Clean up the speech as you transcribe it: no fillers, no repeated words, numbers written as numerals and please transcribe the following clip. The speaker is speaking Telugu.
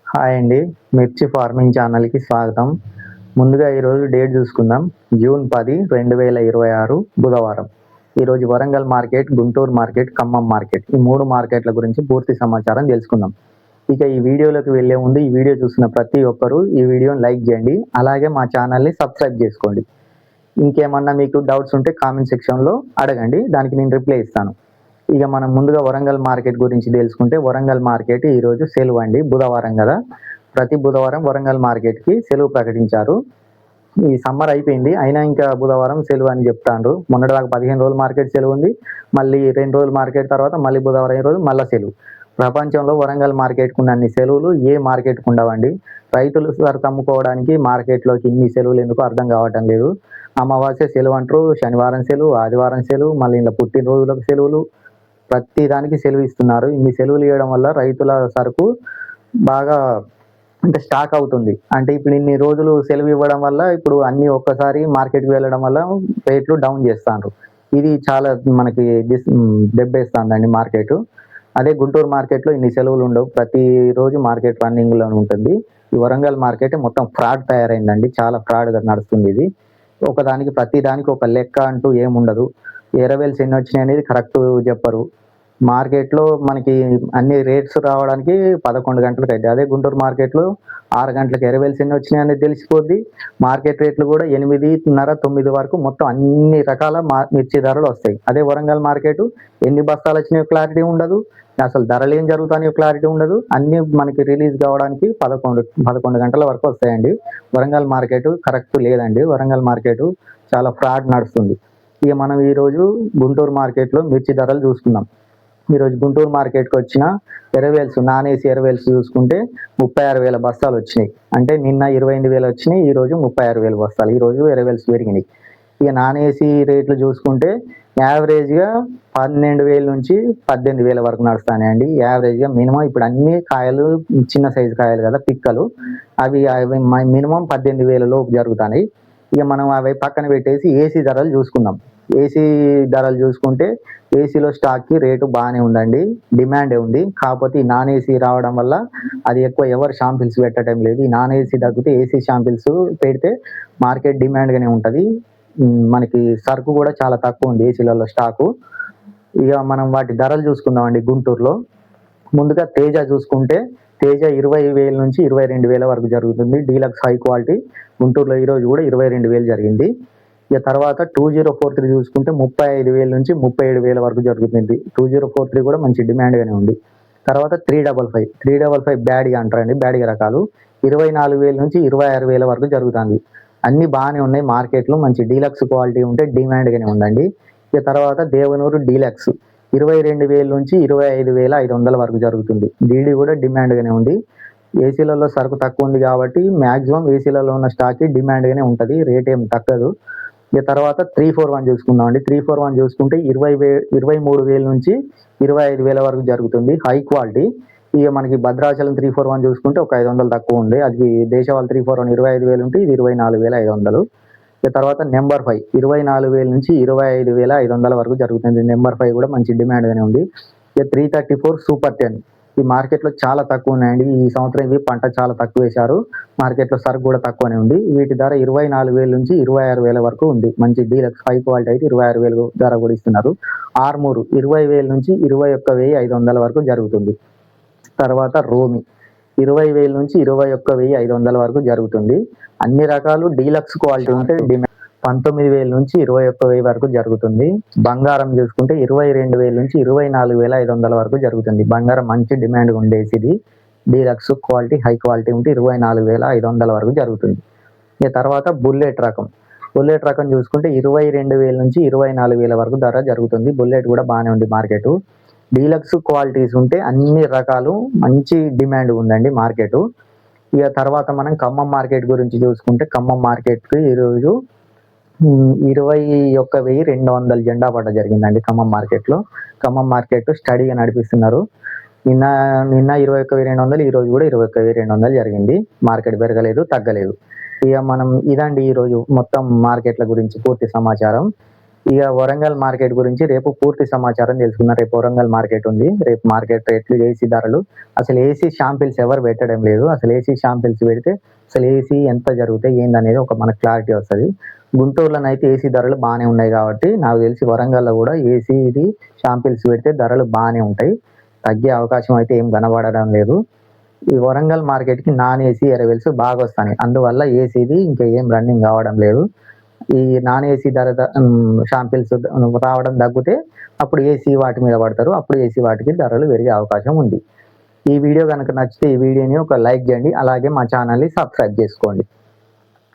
హాయ్ అండి. మిర్చి ఫార్మింగ్ ఛానల్‌కి స్వాగతం. ముందుగా ఈరోజు డేట్ చూసుకుందాం. జూన్ 10, 2026 బుధవారం. ఈరోజు Warangal market, Guntur market, Khammam market ఈ 3 మార్కెట్ల గురించి పూర్తి సమాచారం తెలుసుకుందాం. ఇక ఈ వీడియోలోకి వెళ్ళే ముందు ఈ వీడియో చూసిన ప్రతి ఒక్కరూ ఈ వీడియోని లైక్ చేయండి. అలాగే మా ఛానల్‌ని సబ్స్క్రైబ్ చేసుకోండి. ఇంకేమన్నా మీకు డౌట్స్ ఉంటే కామెంట్ సెక్షన్‌లో అడగండి. దానికి నేను రిప్లై ఇస్తాను. ఇక మనం ముందుగా వరంగల్ మార్కెట్ గురించి తెలుసుకుంటే వరంగల్ మార్కెట్ ఈరోజు సెలవు అండి. బుధవారం కదా, ప్రతి బుధవారం వరంగల్ మార్కెట్కి సెలవు ప్రకటించారు. ఈ సమ్మర్ అయిపోయింది అయినా ఇంకా బుధవారం సెలవు అని చెప్తాండ్రు. మొన్నటిదాకా 15 రోజులు మార్కెట్ సెలవు ఉంది, మళ్ళీ 2 రోజులు మార్కెట్ తర్వాత మళ్ళీ బుధవారం రోజు మళ్ళీ సెలవు. ప్రపంచంలో వరంగల్ మార్కెట్కు ఉన్నన్ని సెలవులు ఏ మార్కెట్కు ఉండవండి. రైతులు సరుకు అమ్ముకోవడానికి మార్కెట్లోకి ఇన్ని సెలవులు ఎందుకు అర్థం కావటం లేదు. అమావాస్య సెలవు అంటారు, శనివారం సెలవు, ఆదివారం సెలవు, మళ్ళీ ఇలా పుట్టినరోజులకు సెలవులు, ప్రతి దానికి సెలవు ఇస్తున్నారు. ఇన్ని సెలవులు ఇవ్వడం వల్ల రైతుల సరుకు బాగా అంటే స్టాక్ అవుతుంది. అంటే ఇప్పుడు ఇన్ని రోజులు సెలవు ఇవ్వడం వల్ల ఇప్పుడు అన్ని ఒక్కసారి మార్కెట్కి వెళ్ళడం వల్ల రేట్లు డౌన్ చేస్తాండ్రు. ఇది చాలా మనకి దెబ్బేస్తుందండి మార్కెట్. అదే గుంటూరు మార్కెట్లో ఇన్ని సెలవులు ఉండవు, ప్రతిరోజు మార్కెట్ రన్నింగ్లో ఉంటుంది. ఈ వరంగల్ మార్కెట్ మొత్తం ఫ్రాడ్ తయారైందండి, చాలా ఫ్రాడ్గా నడుస్తుంది ఇది. ఒకదానికి ప్రతి దానికి ఒక లెక్క అంటూ ఏముండదు. ఎరవేల్స్ ఎన్ని వచ్చినాయి అనేది కరెక్ట్ చెప్పరు. మార్కెట్లో మనకి అన్ని రేట్స్ రావడానికి 11 గంటలకు అయితే, అదే గుంటూరు మార్కెట్లో 6 గంటలకు ఎరవేల్స్ ఎన్ని వచ్చినాయి అనేది తెలిసిపోద్ది. మార్కెట్ రేట్లు కూడా 8:30, 9 వరకు మొత్తం అన్ని రకాల మిర్చి ధరలు వస్తాయి. అదే వరంగల్ మార్కెట్ ఎన్ని బస్తాలు వచ్చినాయో క్లారిటీ ఉండదు, అసలు ధరలు ఏం జరుగుతాయో క్లారిటీ ఉండదు. అన్ని మనకి రిలీజ్ కావడానికి 11 గంటల వరకు వస్తాయండి. వరంగల్ మార్కెట్ కరెక్ట్ లేదండి. వరంగల్ మార్కెట్ చాలా ఫ్రాడ్ నడుస్తుంది. ఇక మనం ఈరోజు గుంటూరు మార్కెట్లో మిర్చి ధరలు చూసుకుందాం. ఈరోజు గుంటూరు మార్కెట్కి వచ్చిన ఎరవేల్స్, నాన్ ఏసీ ఎరవేల్స్ చూసుకుంటే 36,000 బస్తాలు వచ్చినాయి. అంటే నిన్న 28,000 వచ్చినాయి, ఈరోజు 36,000 బస్తాలు. ఈరోజు ఎరవేల్స్ పెరిగినాయి. ఇక నాన్ ఏసీ రేట్లు చూసుకుంటే యావరేజ్గా 12,000 నుంచి 18,000 వరకు నడుస్తాయండి. యావరేజ్గా మినిమం ఇప్పుడు అన్ని కాయలు చిన్న సైజు కాయలు కదా, పిక్కలు, అవి మినిమం 18,000 లోపు జరుగుతున్నాయి. ఇక మనం అవి పక్కన పెట్టేసి ఏసీ ధరలు చూసుకుందాం. ఏసీ ధరలు చూసుకుంటే ఏసీలో స్టాక్కి రేటు బాగానే ఉందండి, డిమాండే ఉంది. కాకపోతే ఈ నాన్ ఏసీ రావడం వల్ల అది ఎక్కువ ఎవరు షాంపిల్స్ పెట్టడం లేదు. ఈ నాన్ ఏసీ తగ్గితే ఏసీ షాంపిల్స్ పెడితే మార్కెట్ డిమాండ్గానే ఉంటుంది. మనకి సరుకు కూడా చాలా తక్కువ ఉంది ఏసీలలో స్టాకు. ఇక మనం వాటి ధరలు చూసుకుందామండి. గుంటూరులో ముందుగా తేజ చూసుకుంటే తేజ 20,000 నుంచి 22,000 వరకు జరుగుతుంది. డీలక్స్ హై క్వాలిటీ గుంటూరులో ఈరోజు కూడా 22,000 జరిగింది. ఇక తర్వాత 2043 చూసుకుంటే 35,000 నుంచి 37,000 వరకు జరుగుతుంది. 2043 కూడా మంచి డిమాండ్గానే ఉంది. తర్వాత 355 బ్యాడ్గా అంటారండి, బ్యాడ్గా రకాలు 24,000 నుంచి 26,000 వరకు జరుగుతుంది. అన్నీ బాగానే ఉన్నాయి మార్కెట్లో, మంచి డీలక్స్ క్వాలిటీ ఉంటే డిమాండ్గానే ఉందండి. ఇక తర్వాత దేవనూరు డీలక్స్ 22,000 నుంచి 25,500 వరకు జరుగుతుంది. డీడీ కూడా డిమాండ్గానే ఉంది. ఏసీలలో సరుకు తక్కువ ఉంది కాబట్టి మ్యాక్సిమం ఏసీలలో ఉన్న స్టాక్ డిమాండ్గానే ఉంటుంది, రేట్ ఏం తగ్గదు. ఇక తర్వాత 341 చూసుకుందామండి. 341 చూసుకుంటే 23,000 నుంచి 25,000 వరకు జరుగుతుంది, హై క్వాలిటీ. ఇక మనకి భద్రాచలం 341 చూసుకుంటే ఒక 500 తక్కువ ఉంది. అది దేశవాళీ 341 25,000 ఉంటే ఇది 24,500. ఇక తర్వాత నెంబర్ 5 24,000 నుంచి 25,500 వరకు జరుగుతుంది. నెంబర్ 5 కూడా మంచి డిమాండ్గానే ఉంది. ఇక 334 సూపర్ 10 ఈ మార్కెట్లో చాలా తక్కువ ఉన్నాయండి. ఈ సంవత్సరం ఇవి పంట చాలా తక్కువ వేశారు, మార్కెట్లో సరుకు కూడా తక్కువనే ఉంది. వీటి ధర 24,000 నుంచి 26,000 వరకు ఉంది. మంచి డీలక్స్ హై క్వాలిటీ అయితే 26,000 ధర కూడా ఇస్తున్నారు. ఆర్మూరు 20,000 నుంచి 21,500 వరకు జరుగుతుంది. తర్వాత రోమి 20,000 నుంచి 21,500 వరకు జరుగుతుంది. అన్ని రకాలు డీలక్స్ క్వాలిటీ ఉంటే 19,000 నుంచి 21,000 వరకు జరుగుతుంది. బంగారం చూసుకుంటే 22,000 నుంచి 24,500 వరకు జరుగుతుంది. బంగారం మంచి డిమాండ్ ఉండేది, డీలక్స్ క్వాలిటీ హై క్వాలిటీ ఉంటే 24,500 వరకు జరుగుతుంది. ఇక తర్వాత బుల్లెట్ రకం చూసుకుంటే 22,000 నుంచి 24,000 వరకు ధర జరుగుతుంది. బుల్లెట్ కూడా బాగానే ఉంది మార్కెట్. డీలక్స్ క్వాలిటీస్ ఉంటే అన్ని రకాలు మంచి డిమాండ్ ఉందండి మార్కెట్. ఇక తర్వాత మనం ఖమ్మం మార్కెట్ గురించి చూసుకుంటే ఖమ్మం మార్కెట్కి ఈరోజు 21,200 జెండా పడ్డ జరిగిందండి ఖమ్మం మార్కెట్లో. ఖమ్మం మార్కెట్ స్టడీగా నడిపిస్తున్నారు. నిన్న 21,200, ఈరోజు కూడా 21,200 జరిగింది. మార్కెట్ పెరగలేదు, తగ్గలేదు. ఇక మనం ఇదండి ఈరోజు మొత్తం మార్కెట్ల గురించి పూర్తి సమాచారం. ఇక వరంగల్ మార్కెట్ గురించి రేపు పూర్తి సమాచారం తెలుసుకుందాం. రేపు వరంగల్ మార్కెట్ ఉంది. రేపు మార్కెట్ రేట్లు, ఏసీ ధరలు, అసలు ఏసీ షాంపిల్స్ ఎవరు పెట్టడం లేదు. అసలు ఏసీ షాంపిల్స్ పెడితే అసలు ఏసీ ఎంత జరుగుతాయి ఏందనేది ఒక మనకు క్లారిటీ వస్తుంది. గుంటూరులోనైతే ఏసీ ధరలు బాగానే ఉన్నాయి కాబట్టి నాకు తెలిసి వరంగల్లో కూడా ఏసీది షాంపిల్స్ పెడితే ధరలు బాగానే ఉంటాయి. తగ్గే అవకాశం అయితే ఏం కనబడడం లేదు. ఈ వరంగల్ మార్కెట్కి నాన్ ఏసీ ఎరవెల్స్ బాగా వస్తాయి. అందువల్ల ఏసీది ఇంకా ఏం రన్నింగ్ కావడం లేదు. ఈ నాన్ ఏసీ షాంపిల్స్ రావడం తగ్గితే అప్పుడు ఏసీ వాటి మీద పడతారు. అప్పుడు ఏసీ వాటికి ధరలు పెరిగే అవకాశం ఉంది. ఈ వీడియో కనుక నచ్చితే ఈ వీడియోని ఒక లైక్ చేయండి. అలాగే మా ఛానల్ని సబ్స్క్రైబ్ చేసుకోండి.